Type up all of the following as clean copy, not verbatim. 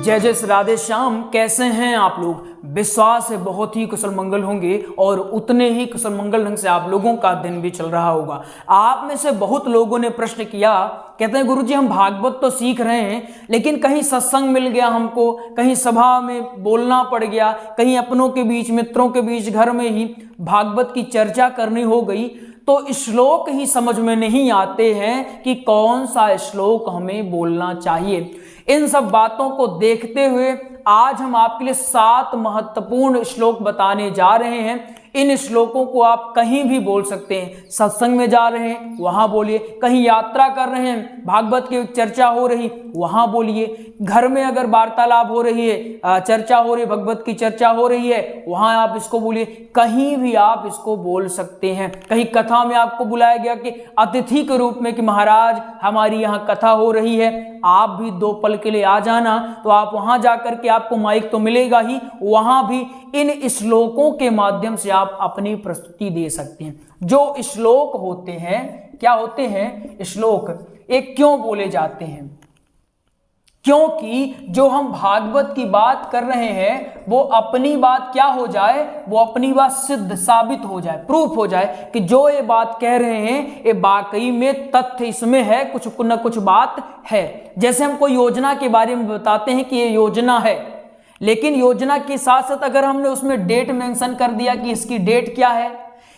जय जय श्री राधे श्याम। कैसे हैं आप लोग? विश्वास है बहुत ही कुशल मंगल होंगे और उतने ही कुशल मंगल ढंग से आप लोगों का दिन भी चल रहा होगा। आप में से बहुत लोगों ने प्रश्न किया, कहते हैं गुरुजी हम भागवत तो सीख रहे हैं लेकिन कहीं सत्संग मिल गया हमको, कहीं सभा में बोलना पड़ गया, कहीं अपनों के बीच, मित्रों के बीच, घर में ही भागवत की चर्चा करनी हो गई तो श्लोक ही समझ में नहीं आते हैं कि कौन सा श्लोक हमें बोलना चाहिए। इन सब बातों को देखते हुए आज हम आपके लिए 7 महत्वपूर्ण श्लोक बताने जा रहे हैं। इन श्लोकों को आप कहीं भी बोल सकते हैं। सत्संग में जा रहे हैं वहां बोलिए, कहीं यात्रा कर रहे हैं, भागवत की चर्चा हो रही वहां बोलिए, घर में अगर वार्तालाप हो रही है, चर्चा हो रही, भगवत की चर्चा हो रही है, वहां आप इसको बोलिए। कहीं भी आप इसको बोल सकते हैं। कहीं कथा में आपको बुलाया गया कि अतिथि के रूप में कि महाराज हमारी यहाँ कथा हो रही है, आप भी 2 पल के लिए आ जाना, तो आप वहां जाकर के आपको माइक तो मिलेगा ही, वहां भी इन श्लोकों के माध्यम से आप अपनी प्रस्तुति दे सकते हैं। जो श्लोक होते हैं, क्या होते हैं श्लोक, एक क्यों बोले जाते हैं? क्योंकि जो हम भागवत की बात कर रहे हैं वो अपनी बात क्या हो जाए, वो अपनी बात सिद्ध साबित हो जाए, प्रूफ हो जाए कि जो ये बात कह रहे हैं ये वाकई में तथ्य इसमें है, कुछ न कुछ बात है। जैसे हम कोई योजना के बारे में बताते हैं कि ये योजना है, लेकिन योजना के साथ साथ अगर हमने उसमें डेट मेंशन कर दिया कि इसकी डेट क्या है,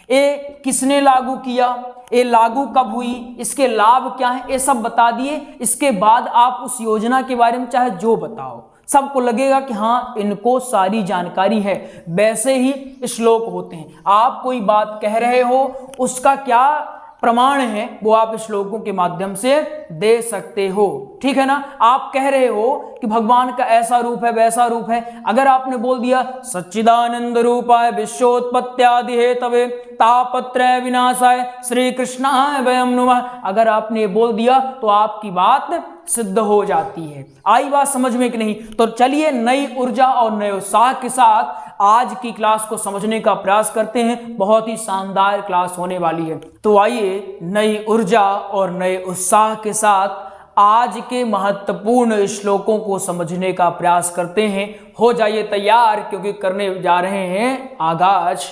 ये किसने लागू किया, ये लागू कब हुई, इसके लाभ क्या हैं, ये सब बता दिए, इसके बाद आप उस योजना के बारे में चाहे जो बताओ, सबको लगेगा कि हाँ इनको सारी जानकारी है। वैसे ही श्लोक होते हैं। आप कोई बात कह रहे हो, उसका क्या प्रमाण है वो आप श्लोकों के माध्यम से दे सकते हो, ठीक है ना। आप कह रहे हो कि भगवान का ऐसा रूप है, वैसा रूप है, अगर आपने बोल दिया सच्चिदानंद रूपाय विश्वोत्पत्त्यादि हेतवे तापत्रय विनाशाय श्री कृष्णाय वयं नमः, अगर आपने बोल दिया तो आपकी बात सिद्ध हो जाती है। आई बात समझ में कि नहीं? तो चलिए नई ऊर्जा और नए उत्साह के साथ आज की क्लास को समझने का प्रयास करते हैं। बहुत ही शानदार क्लास होने वाली है। तो आइए नई ऊर्जा और नए उत्साह के साथ आज के महत्वपूर्ण श्लोकों को समझने का प्रयास करते हैं। हो जाइए तैयार, क्योंकि करने जा रहे हैं आगाज।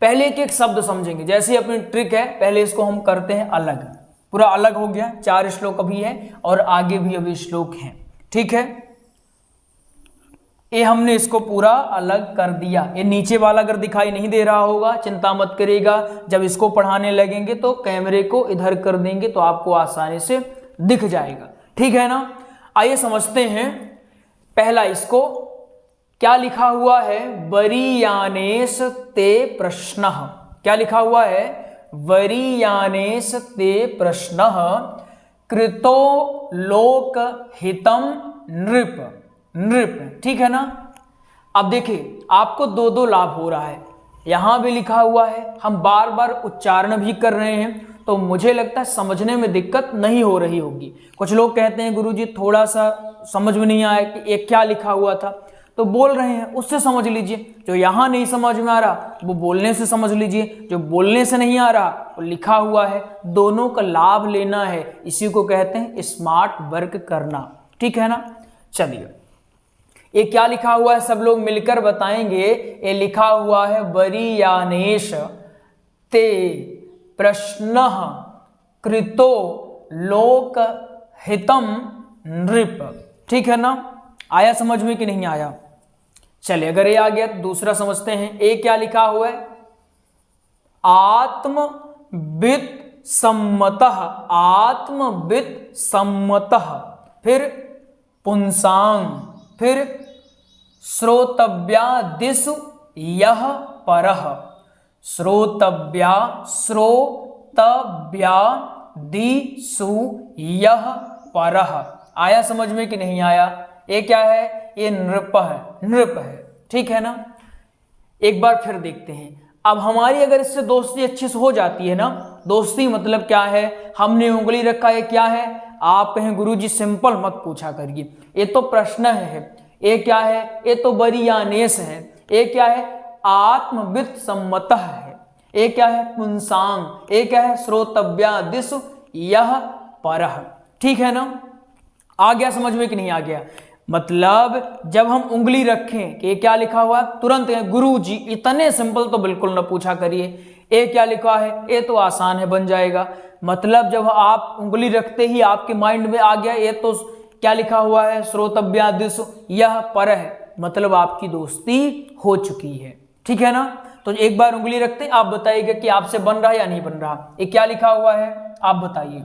पहले एक शब्द समझेंगे, जैसे अपनी ट्रिक है, पहले इसको हम करते हैं अलग, पूरा अलग हो गया। 4 श्लोक अभी है और आगे भी अभी श्लोक हैं, ठीक है। ये हमने इसको पूरा अलग कर दिया। ये नीचे वाला अगर दिखाई नहीं दे रहा होगा चिंता मत करिएगा, जब इसको पढ़ाने लगेंगे तो कैमरे को इधर कर देंगे तो आपको आसानी से दिख जाएगा, ठीक है ना। आइए समझते हैं। पहला इसको क्या लिखा हुआ है, वरीयानेश ते प्रश्नः। क्या लिखा हुआ है? वरीयानेश ते प्रश्नः कृतो लोक हितम नृप। नृप, ठीक है ना। अब देखिए आपको 2 लाभ हो रहा है, यहां भी लिखा हुआ है, हम बार बार उच्चारण भी कर रहे हैं, तो मुझे लगता है समझने में दिक्कत नहीं हो रही होगी। कुछ लोग कहते हैं गुरुजी थोड़ा सा समझ में नहीं आया कि ये क्या लिखा हुआ था, तो बोल रहे हैं उससे समझ लीजिए। जो यहां नहीं समझ में आ रहा वो बोलने से समझ लीजिए, जो बोलने से नहीं आ रहा वो लिखा हुआ है, दोनों का लाभ लेना है। इसी को कहते हैं स्मार्ट वर्क करना, ठीक है ना। चलिए ये क्या लिखा हुआ है सब लोग मिलकर बताएंगे। ये लिखा हुआ है वरीयानेश ते प्रश्नः कृतो लोक हितम नृप, ठीक है ना। आया समझ में कि नहीं आया? चलिए अगर ये आ गया तो दूसरा समझते हैं। ये क्या लिखा हुआ है? आत्मवित् सम्मतः। आत्मवित् सम्मतः, फिर पुंसांग, फिर श्रोतव्यादिषु यः परः। श्रोतव्यादिषु यः परः। आया समझ में कि नहीं आया? ये क्या है? ये नृप है, नृप है, ठीक है ना। एक बार फिर देखते हैं। अब हमारी अगर इससे दोस्ती अच्छी से हो जाती है ना, दोस्ती मतलब क्या है, हमने उंगली रखा है, क्या है, आप कहें गुरुजी सिंपल मत पूछा करिए, ये तो प्रश्न है, ये क्या है, ये तो वरीयानेश है, ये क्या है, आत्मवित् सम्मतः है, ये क्या है, पुंसांग, ये क्या है, श्रोतव्यादिषु यः परः। ठीक है ना, आ गया समझ में कि नहीं आ गया? मतलब जब हम उंगली रखें कि ये क्या लिखा हुआ है, तुरंत गुरु जी इतने सिंपल तो बिल्कुल ना पूछा करिए, ये क्या लिखा है, ये तो आसान है बन जाएगा। मतलब जब आप उंगली रखते ही आपके माइंड में आ गया ये तो क्या लिखा हुआ है, श्रोतव्यादिश यह पर है, मतलब आपकी दोस्ती हो चुकी है। ठीक है ना। तो एक बार उंगली रखते आप बताइएगा कि आपसे बन रहा है या नहीं बन रहा। ये क्या लिखा हुआ है आप बताइए।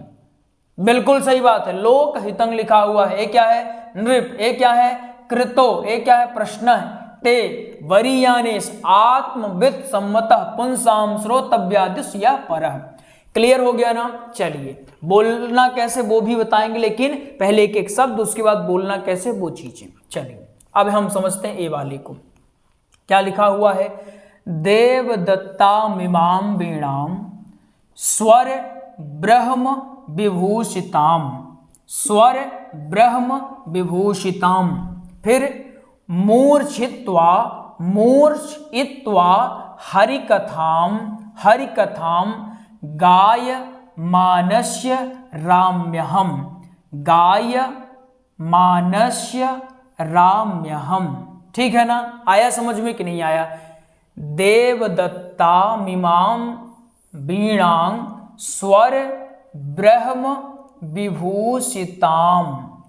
बिल्कुल सही बात है, लोक हितंग लिखा हुआ है। ये क्या है, नृप। ये क्या है, कृतो। ये क्या है, प्रश्न है। ते वरीयानेश आत्मविद सम्मतः पुंसाम श्रोतव्यादिश या परः। क्लियर हो गया ना। चलिए बोलना कैसे वो भी बताएंगे, लेकिन पहले एक एक शब्द, उसके बाद बोलना कैसे वो चीजें। चलिए अब हम समझते हैं ए वाले को। क्या लिखा हुआ है, देवदत्ता मिमाम वीणाम स्वर ब्रह्म विभूषिताम, स्वर ब्रह्म विभूषिताम। फिर मूर्छित्वा हरिकथाम, हरिकथाम गायमानस्य राम्यहम, गायमानस्य राम्यहम। ठीक है ना। आया समझ में कि नहीं आया। देवदत्ता मिमाम वीणां स्वर ब्रह्म विभूषिताम।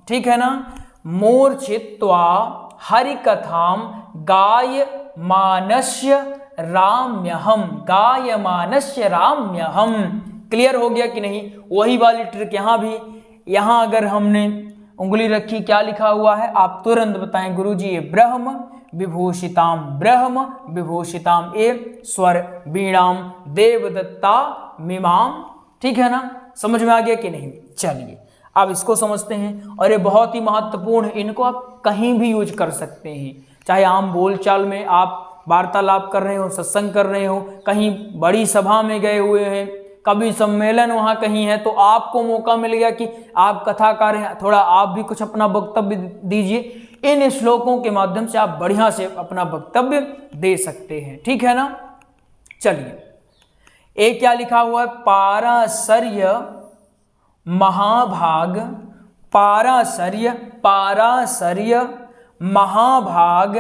ठीक है ना। मूर्छित्वा हरिकथाम गायमानस्य राम्यहम, गायमानस्य राम्यहम। क्लियर हो गया कि नहीं। वही वाली ट्रिक यहां भी। यहां अगर हमने उंगली रखी, क्या लिखा हुआ है आप तुरंत बताएं गुरुजी। ये ब्रह्म विभूषिताम, ब्रह्म विभूषिताम, ए स्वर वीणाम देवदत्ता मिमाम। ठीक है ना। समझ में आ गया कि नहीं। चलिए अब इसको समझते हैं, और ये बहुत ही महत्वपूर्ण है। इनको आप कहीं भी यूज कर सकते हैं, चाहे आम बोलचाल में आप वार्तालाप कर रहे हो, सत्संग कर रहे हो, कहीं बड़ी सभा में गए हुए हैं, कभी सम्मेलन वहाँ कहीं है, तो आपको मौका मिल गया कि आप कथाकार हैं, थोड़ा आप भी कुछ अपना वक्तव्य दीजिए। इन श्लोकों के माध्यम से आप बढ़िया से अपना वक्तव्य दे सकते हैं। ठीक है ना। चलिए एक क्या लिखा हुआ है, पाराशर्य महाभाग, पाराशर्य, पाराशर्य महाभाग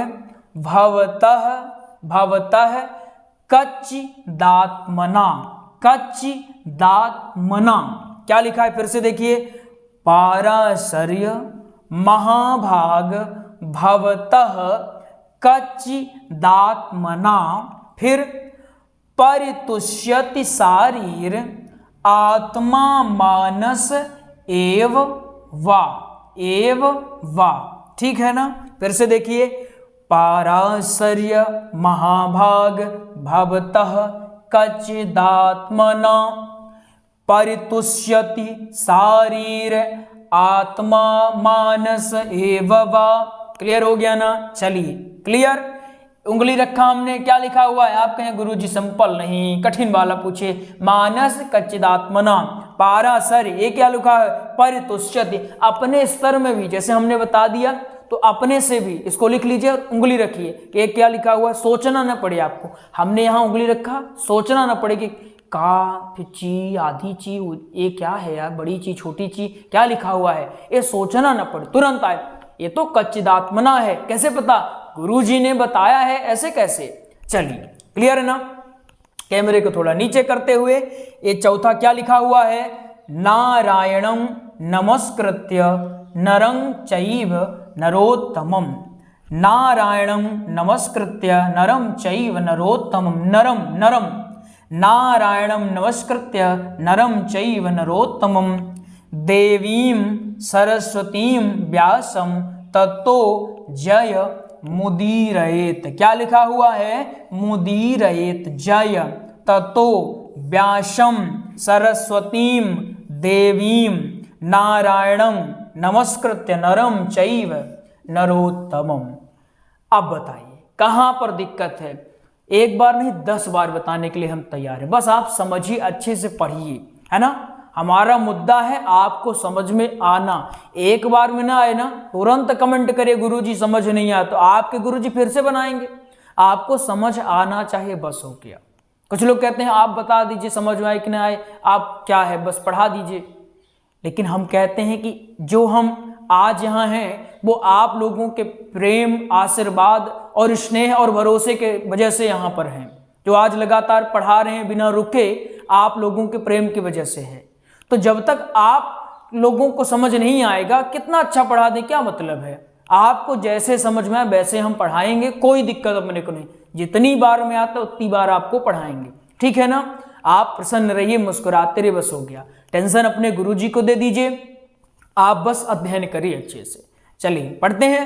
भवतः, भवतः कच्चिदात्मना, कच्चिदात्मना। क्या लिखा है फिर से देखिए, पाराशर्य महाभाग भवतः कच्चिदात्मना। फिर परितुष्यति शारीर आत्मा मानस एव वा, एव वा। ठीक है ना। फिर से देखिए, पाराशर्य महाभाग भवतः कच्चिदात्मना परितुष्यति शारीर आत्मा मानस एव वा। क्लियर हो गया ना। चलिए क्लियर। उंगली रखा हमने, क्या लिखा हुआ है आप कहें गुरुजी सिंपल नहीं, कठिन वाला पूछे। मानस कच्चिदात्मना, पाराशर्य, ये क्या लिखा है, परितुष्यति। अपने स्तर में भी जैसे हमने बता दिया, तो अपने से भी इसको लिख लीजिए और उंगली रखिए कि एक क्या लिखा हुआ है, सोचना न पड़े आपको। हमने यहाँ उंगली रखा, सोचना न पड़े कि का, फिर ची, आधी ची, ये क्या है यार, बड़ी ची, छोटी ची, क्या लिखा हुआ है, ये सोचना न पड़े, तुरंत आए ये तो कच्चिदात्मना है। कैसे पता, गुरुजी ने बताया है, ऐसे कैसे। चलिए क्लियर है ना। कैमरे को थोड़ा नीचे करते हुए ये चौथा क्या लिखा हुआ है, नारायणं नमस्कृत्य नरं चैव नरोत्तमं, नारायणं नमस्कृत्य नरं चैव नरोत्तमं। नरम, नरम, नारायणं नमस्कृत्य नरं चैव नरोत्तमं। देवीं सरस्वतीं व्यासं ततो जय मुदीरयेत। क्या लिखा हुआ है, मुदीरयेत, जय ततो व्यासं सरस्वतीं देवीं नारायणं नमस्कृत्य नरं चैव नरोत्तमं। अब बताइए कहां पर दिक्कत है। एक बार नहीं 10 बार बताने के लिए हम तैयार हैं, बस आप समझिए, अच्छे से पढ़िए, है ना। हमारा मुद्दा है आपको समझ में आना। एक बार में ना आए ना, तुरंत कमेंट करिए गुरुजी समझ नहीं आया, तो आपके गुरुजी फिर से बनाएंगे। आपको समझ आना चाहिए, बस हो गया। कुछ लोग कहते हैं आप बता दीजिए समझ में आए कि ना आए, आप क्या है बस पढ़ा दीजिए। लेकिन हम कहते हैं कि जो हम आज यहाँ हैं वो आप लोगों के प्रेम, आशीर्वाद और स्नेह और भरोसे के वजह से यहाँ पर हैं। जो आज लगातार पढ़ा रहे हैं बिना रुके, आप लोगों के प्रेम की वजह से है। तो जब तक आप लोगों को समझ नहीं आएगा, कितना अच्छा पढ़ा दें क्या मतलब है। आपको जैसे समझ में आए वैसे हम पढ़ाएंगे, कोई दिक्कत अपने को नहीं। जितनी बार में आता उतनी बार आपको पढ़ाएंगे, ठीक है ना। आप प्रसन्न रहिए, मुस्कुराते रहिए, बस हो गया। टेंशन अपने गुरुजी को दे दीजिए, आप बस अध्ययन करिए अच्छे से। चलिए पढ़ते हैं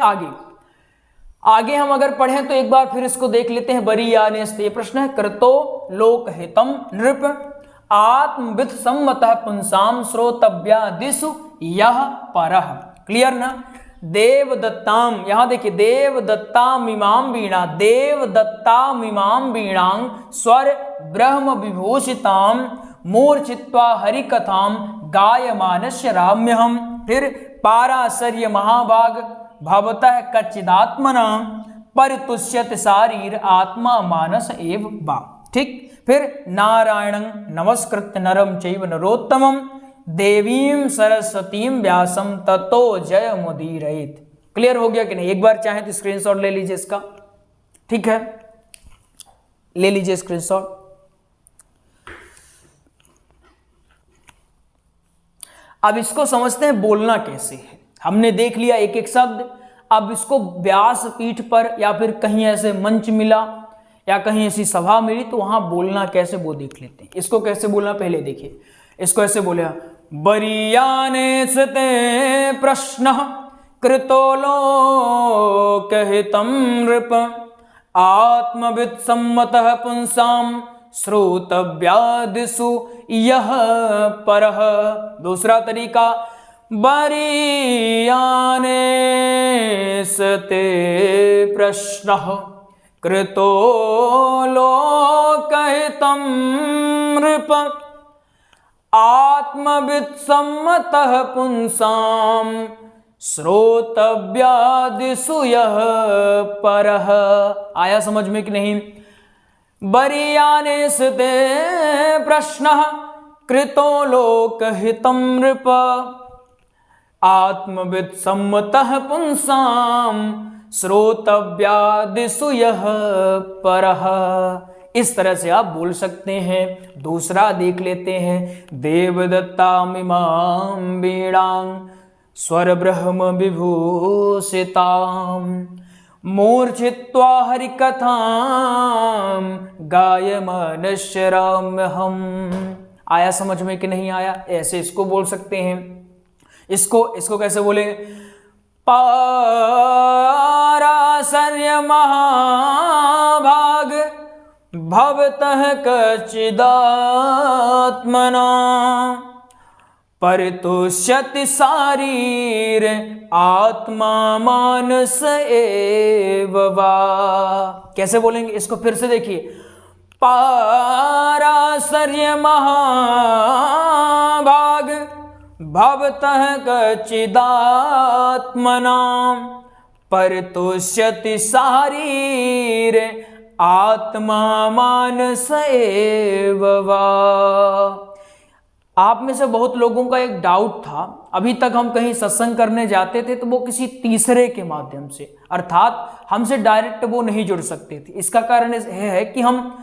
आगे हम अगर पढ़ें तो एक बार फिर इसको देख लेते हैं। बरीयानेस्त, ये प्रश्न है, कृतो लोकहितम नृप आत्मविद सम्मतः पुंसाम श्रोतव्यादिषु यह परः। क्लियर ना। देवदत्ताम, यहां देखिए, देवदत्ताम इमाम वीणा, देवदत्ताम इमाम वीणां स्वर ब्रह्म विभूषिताम मूर्छित्वा हरिकथाम गायमानस्य राम्यहम। फिर पाराशर्य महाभाग भवतः कच्चिदात्मना परितुष्यत शारीर आत्मा मानस एव वा। ठीक। फिर नारायणं नमस्कृत्य नरं चैव नरोत्तमं देवीं सरस्वतीं व्यासं ततो जय मुदीरयेत्। क्लियर हो गया कि नहीं। एक बार चाहे तो स्क्रीनशॉट ले लीजिए इसका, ठीक है, ले लीजिए स्क्रीनशॉट। अब इसको समझते हैं बोलना कैसे है। हमने देख लिया एक एक शब्द। अब इसको व्यास पीठ पर या फिर कहीं ऐसे मंच मिला या कहीं ऐसी सभा मिली तो वहां बोलना कैसे वो देख लेते हैं। इसको कैसे बोलना पहले देखिए। इसको ऐसे बोले, बरीयानेस्ते प्रश्नः कृतो लोकहितं नृप आत्मविद सम्मतः पुंसाम श्रोतव्यादिषु यह परः। दूसरा तरीका, बरीयानेस्ते प्रश्नः कृतो लोकहितं नृप आत्मविद सम्मतः पुंसाम श्रोतव्यादिषु यः परः। आया समझ में कि नहीं। बरीयानेस्ते प्रश्नः कृतो लोकहितं नृप आत्मविद सम्मतः पुंसाम श्रोतव्यादिषु यः परः। इस तरह से आप बोल सकते हैं। दूसरा देख लेते हैं, देवदत्तामिमां वीणां स्वर ब्रह्म विभूषितां मूर्छित्वा हरिकथां गायमानस्य राम्यहम्। आया समझ में कि नहीं आया। ऐसे इसको बोल सकते हैं। इसको कैसे बोलेंगे, पाराशर्य महाभाग भवतः कच्चिदात्मना परितुष्यति शारीर आत्मा मानस एव वा। कैसे बोलेंगे इसको फिर से देखिए, पाराशर्य महाभाग भवतः कच्चिदात्मना परितुष्यति शारीर आत्मा मानस एव वा। आप में से बहुत लोगों का एक डाउट था, अभी तक हम कहीं सत्संग करने जाते थे तो वो किसी तीसरे के माध्यम से, अर्थात हमसे डायरेक्ट वो नहीं जुड़ सकते थे। इसका कारण यह है कि हम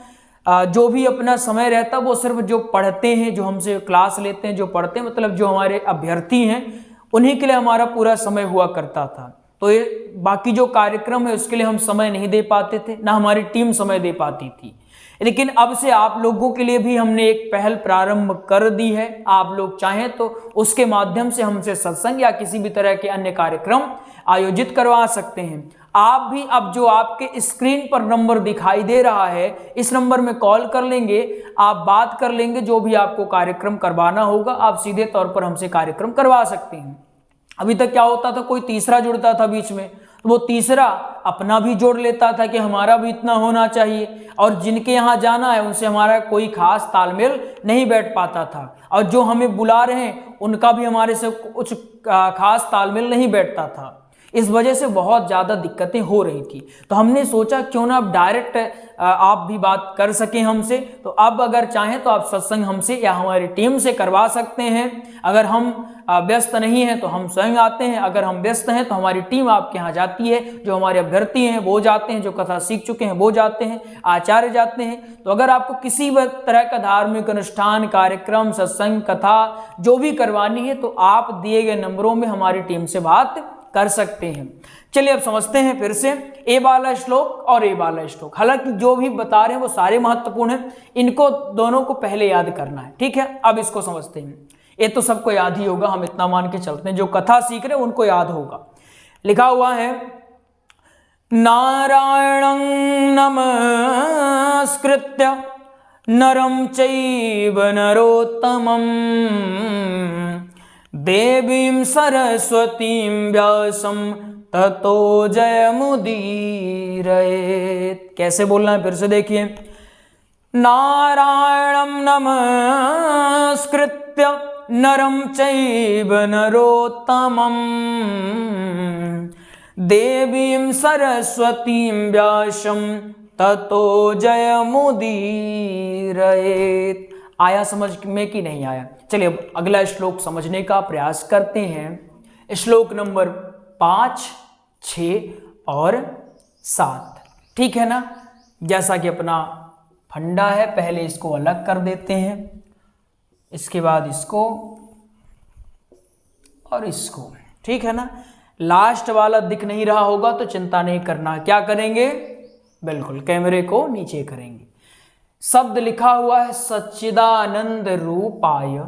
जो भी अपना समय रहता वो सिर्फ जो पढ़ते हैं, जो हमसे क्लास लेते हैं, जो पढ़ते हैं, मतलब जो हमारे अभ्यर्थी हैं, उन्हीं के लिए हमारा पूरा समय हुआ करता था। तो ये बाकी जो कार्यक्रम है उसके लिए हम समय नहीं दे पाते थे, ना हमारी टीम समय दे पाती थी। लेकिन अब से आप लोगों के लिए भी हमने एक पहल प्रारंभ कर दी है। आप लोग चाहें तो उसके माध्यम से हमसे सत्संग या किसी भी तरह के अन्य कार्यक्रम आयोजित करवा सकते हैं। आप भी अब जो आपके स्क्रीन पर नंबर दिखाई दे रहा है, इस नंबर में कॉल कर लेंगे, आप बात कर लेंगे, जो भी आपको कार्यक्रम करवाना होगा आप सीधे तौर पर हमसे कार्यक्रम करवा सकते हैं। अभी तक क्या होता था, कोई तीसरा जुड़ता था बीच में, तो वो तीसरा अपना भी जोड़ लेता था कि हमारा भी इतना होना चाहिए, और जिनके यहाँ जाना है उनसे हमारा कोई खास तालमेल नहीं बैठ पाता था, और जो हमें बुला रहे हैं उनका भी हमारे से कुछ खास तालमेल नहीं बैठता था। इस वजह से बहुत ज़्यादा दिक्कतें हो रही थी। तो हमने सोचा क्यों ना अब डायरेक्ट आप भी बात कर सकें हमसे। तो अब अगर चाहें तो आप सत्संग हमसे या हमारी टीम से करवा सकते हैं। अगर हम व्यस्त नहीं हैं तो हम स्वयं आते हैं, अगर हम व्यस्त हैं तो हमारी टीम आपके यहाँ जाती है, जो हमारे अभ्यर्थी हैं वो जाते हैं, जो कथा सीख चुके हैं वो जाते हैं, आचार्य जाते हैं। तो अगर आपको किसी भी तरह का धार्मिक अनुष्ठान, कार्यक्रम, सत्संग, कथा जो भी करवानी है तो आप दिए गए नंबरों में हमारी टीम से बात कर सकते हैं। चलिए अब समझते हैं फिर से ए वाला श्लोक और ए वाला श्लोक। हालांकि जो भी बता रहे हैं वो सारे महत्वपूर्ण हैं, इनको दोनों को पहले याद करना है, ठीक है। अब इसको समझते हैं। ये तो सबको याद ही होगा, हम इतना मान के चलते हैं, जो कथा सीख रहे हैं उनको याद होगा। लिखा हुआ है नारायणं नमस्कृत्य नरं चैव नरोत्तमं देवीं सरस्वतीं व्यासं ततो जयमुदीरयेत्। कैसे बोलना है फिर से देखिए। नारायणं नमस्कृत्य नरं चैव नरोत्तमं देवीं सरस्वतीं व्यासं ततो जयमुदीरयेत्। आया समझ में कि नहीं आया? चलिए अब अगला श्लोक समझने का प्रयास करते हैं। श्लोक नंबर 5, 6 और 7, ठीक है ना। जैसा कि अपना फंडा है, पहले इसको अलग कर देते हैं, इसके बाद इसको और इसको, ठीक है ना। लास्ट वाला दिख नहीं रहा होगा तो चिंता नहीं करना, क्या करेंगे, बिल्कुल कैमरे को नीचे करेंगे। शब्द लिखा हुआ है सच्चिदानंद रूपाय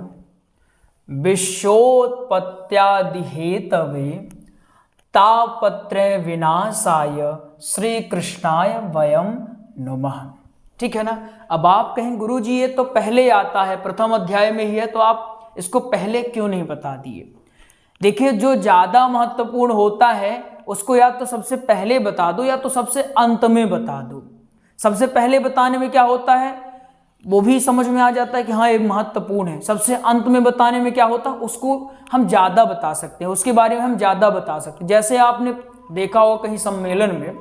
विश्वोत्पत्त्यादि हेतवे तापत्रय विनाशाय श्री कृष्णाय वयम नमः। ठीक है ना। अब आप कहें गुरुजी ये तो पहले आता है, प्रथम अध्याय में ही है, तो आप इसको पहले क्यों नहीं बता दिए? देखिए जो ज्यादा महत्वपूर्ण होता है उसको या तो सबसे पहले बता दो या तो सबसे अंत में बता दो। सबसे पहले बताने में क्या होता है, वो भी समझ में आ जाता है कि हाँ ये महत्वपूर्ण है। सबसे अंत में बताने में क्या होता है, उसको हम ज्यादा बता सकते हैं, उसके बारे में हम ज्यादा बता सकते हैं। जैसे आपने देखा हो कहीं सम्मेलन में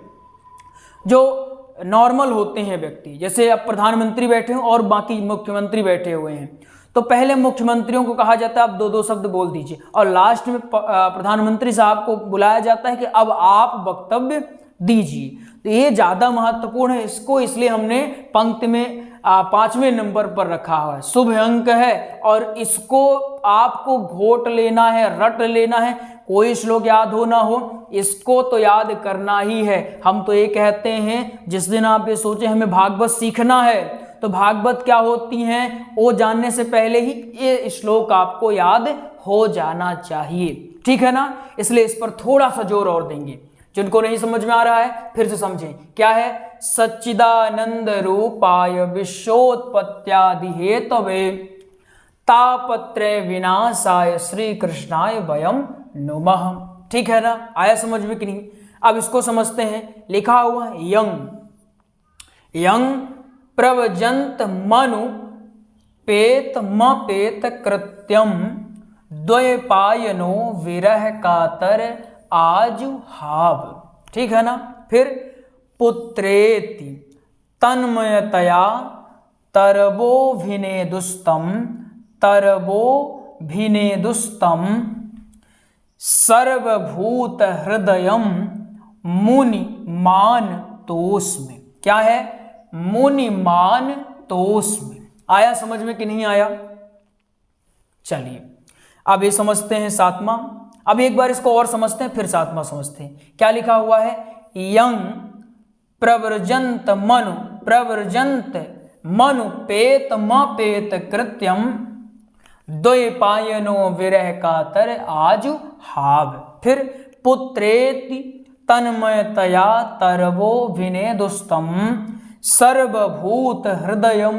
जो नॉर्मल होते हैं व्यक्ति, जैसे अब प्रधानमंत्री बैठे हो और बाकी मुख्यमंत्री बैठे हुए हैं, तो पहले मुख्यमंत्रियों को कहा जाता है आप दो दो शब्द बोल दीजिए, और लास्ट में प्रधानमंत्री साहब को बुलाया जाता है कि अब आप वक्तव्य दीजिए। तो ये ज्यादा महत्वपूर्ण है, इसको इसलिए हमने पंक्ति में 5वें नंबर पर रखा हुआ है। शुभ अंक है और इसको आपको घोट लेना है, रट लेना है। कोई श्लोक याद हो ना हो, इसको तो याद करना ही है। हम तो ये कहते हैं जिस दिन आप ये सोचे हमें भागवत सीखना है तो भागवत क्या होती हैं वो जानने से पहले ही ये श्लोक आपको याद हो जाना चाहिए, ठीक है ना। इसलिए इस पर थोड़ा सा जोर और देंगे। जिनको नहीं समझ में आ रहा है फिर से समझें। क्या है, सच्चिदानंद रूपाय विश्वोत्पत्त्यादि हेतवे तापत्रय विनाशाय श्री कृष्णाय वयम नमः। ठीक है ना, आया समझ में कि नहीं? अब इसको समझते हैं। लिखा हुआ है यंग यंग प्रव्रजंत मनु पेत मपेत कृत्यम द्वैपायनो विरह कातर आजुहाव। ठीक है ना। फिर पुत्रेति तन्मयतया तरबोभिनेदुस्तम तरबोभिनेदुस्तम सर्वभूत हृदयम मुनिमान तोस्मि। क्या है, मुनिमान तोस्मि। आया समझ में कि नहीं आया? चलिए अब ये समझते हैं सातवां। अब एक बार इसको और समझते हैं फिर सातवां समझते हैं। क्या लिखा हुआ है, यंग प्रव्रजंत मनु प्रव्रजंत मनु पेत मपेत कृत्यम द्वैपायनो विरह कातर आजु हाव। फिर पुत्रेति तन्मयतया तरबो विनेदुस्तम सर्वभूत हृदयम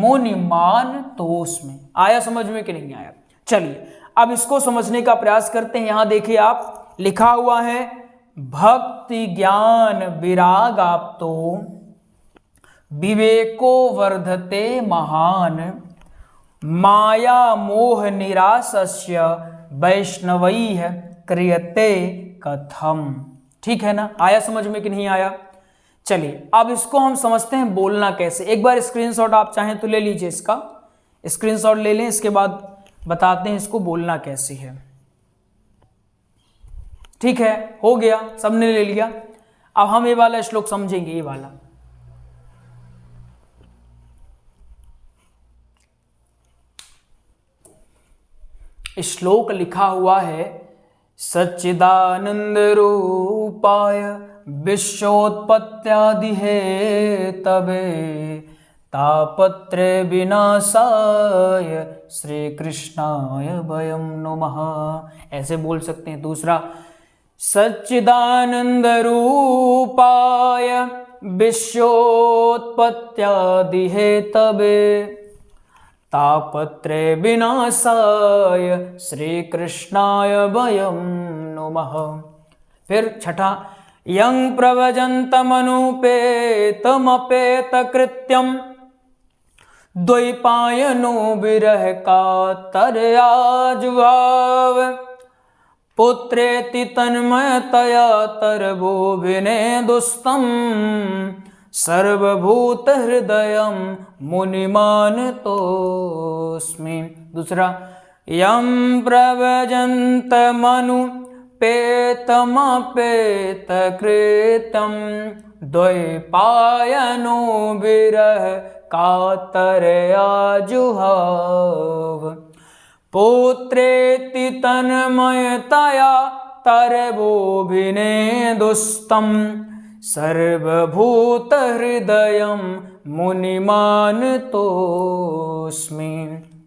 मुनिमान तोस्मि। आया समझ में कि नहीं आया? चलिए अब इसको समझने का प्रयास करते हैं। यहां देखिए आप, लिखा हुआ है भक्ति ज्ञान विरागाप्तो विवेको वर्धते महान माया मोह निरासस्य वैष्णवैः क्रियते कथम। ठीक है ना, आया समझ में कि नहीं आया? चलिए अब इसको हम समझते हैं बोलना कैसे। एक बार स्क्रीनशॉट आप चाहें तो ले लीजिए, इसका स्क्रीनशॉट ले लें, इसके बाद बताते हैं इसको बोलना कैसे है। ठीक है, हो गया, सबने ले लिया। अब हम ये वाला श्लोक समझेंगे, ये वाला। श्लोक लिखा हुआ है, सच्चिदानंद रूपाय विश्वोत्पत्त्यादि हेतवे तापत्रे विनाशाय श्री कृष्णाय वयं नमः। ऐसे बोल सकते हैं। दूसरा, सच्चिदानंद रूपाय विश्वोत्पत्त्यादि हेतवे तापत्रे विनाशाय श्री कृष्णाय वयं नमः। फिर छठा, यं प्रव्रजन्तमनुपेतमपेतकृत्यं द्वैपायनो विरह कातरयाजुहाव पुत्रेति तन्मयतया तरवोभिनेदुस्तं सर्वभूतहृदयं मुनिमानतोऽस्मि। दूसरा, यं प्रव्रजन्तमनुपेतमपेतकृत्यं द्वैपायनो विरह कातरयाजुहाव पुत्रेति तन्मयतया तरवोभिनेदुस्तं सर्वभूतहृदयं मुनिमानतोऽस्मि।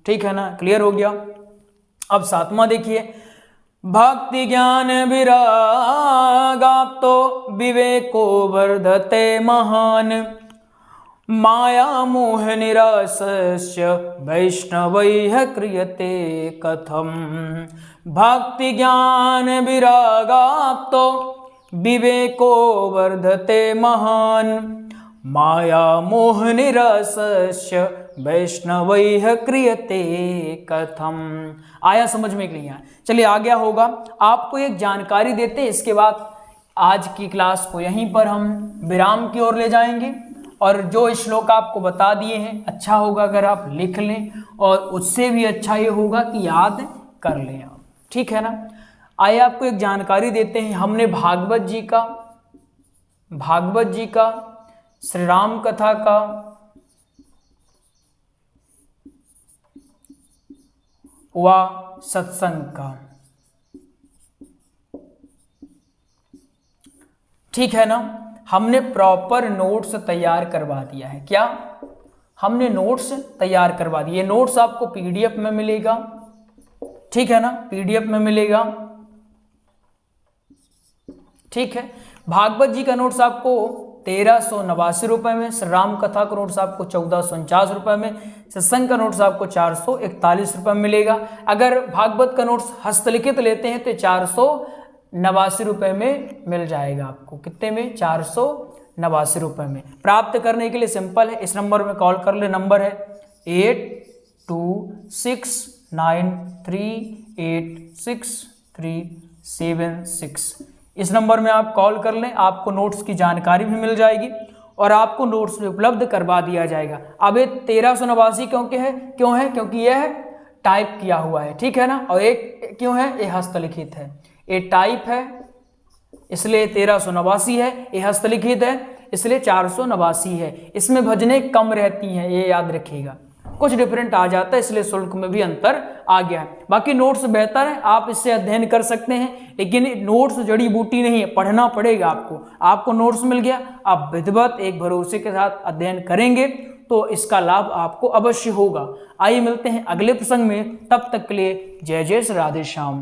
ठीक है ना, क्लियर हो गया? अब सातवां देखिए, भक्ति ज्ञान विरागाप्तो विवेको वर्धते महान माया मोह निरासस्य वैष्णवैः क्रियते कथम। भक्ति ज्ञान विरागाप्तो विवेको वर्धते महान माया मोह निरासस्य वैष्णवैः क्रियते कथम। आया समझ में कि नहीं आया? चलिए आ गया होगा। आपको एक जानकारी देते हैं, इसके बाद आज की क्लास को यहीं पर हम विराम की ओर ले जाएंगे। और जो श्लोक आपको बता दिए हैं, अच्छा होगा अगर आप लिख लें, और उससे भी अच्छा ये होगा कि याद कर लें आप। ठीक है ना? आइए आपको एक जानकारी देते हैं। हमने भागवत जी का श्री राम कथा का व सत्संग का, ठीक है ना, हमने प्रॉपर नोट्स तैयार करवा दिया है। क्या हमने नोट्स तैयार करवा दिए? नोट्स आपको पीडीएफ में मिलेगा। ठीक है ना, पीडीएफ में मिलेगा। ठीक है, भागवत जी का नोट्स आपको 1389 रुपए में, श्री राम कथा का नोट्स आपको 1449 रुपए में, सत्संग का नोट्स आपको 441 रुपए में मिलेगा। अगर भागवत का नोट्स हस्तलिखित लेते हैं तो 489 रुपए में मिल जाएगा आपको। कितने में? 489 रुपए में। प्राप्त करने के लिए सिंपल है, इस नंबर में कॉल कर ले। नंबर है 8269386376। इस नंबर में आप कॉल कर लें, आपको नोट्स की जानकारी भी मिल जाएगी और आपको नोट्स भी उपलब्ध करवा दिया जाएगा। अब ये 1389 क्यों है? क्योंकि यह टाइप किया हुआ है। ठीक है ना, और एक क्यों है? ये हस्तलिखित है। ये टाइप है इसलिए 1389 है, ये हस्तलिखित है इसलिए 489 है। इसमें भजनें कम रहती हैं, ये याद रखिएगा। कुछ डिफरेंट आ जाता है, इसलिए शुल्क में भी अंतर आ गया है। बाकी नोट्स बेहतर है, आप इससे अध्ययन कर सकते हैं, लेकिन नोट्स जड़ी बूटी नहीं है, पढ़ना पड़ेगा आपको नोट्स मिल गया, आप विधिवत एक भरोसे के साथ अध्ययन करेंगे तो इसका लाभ आपको अवश्य होगा। आइए मिलते हैं अगले प्रसंग में, तब तक के लिए जय जय श्री राधे श्याम।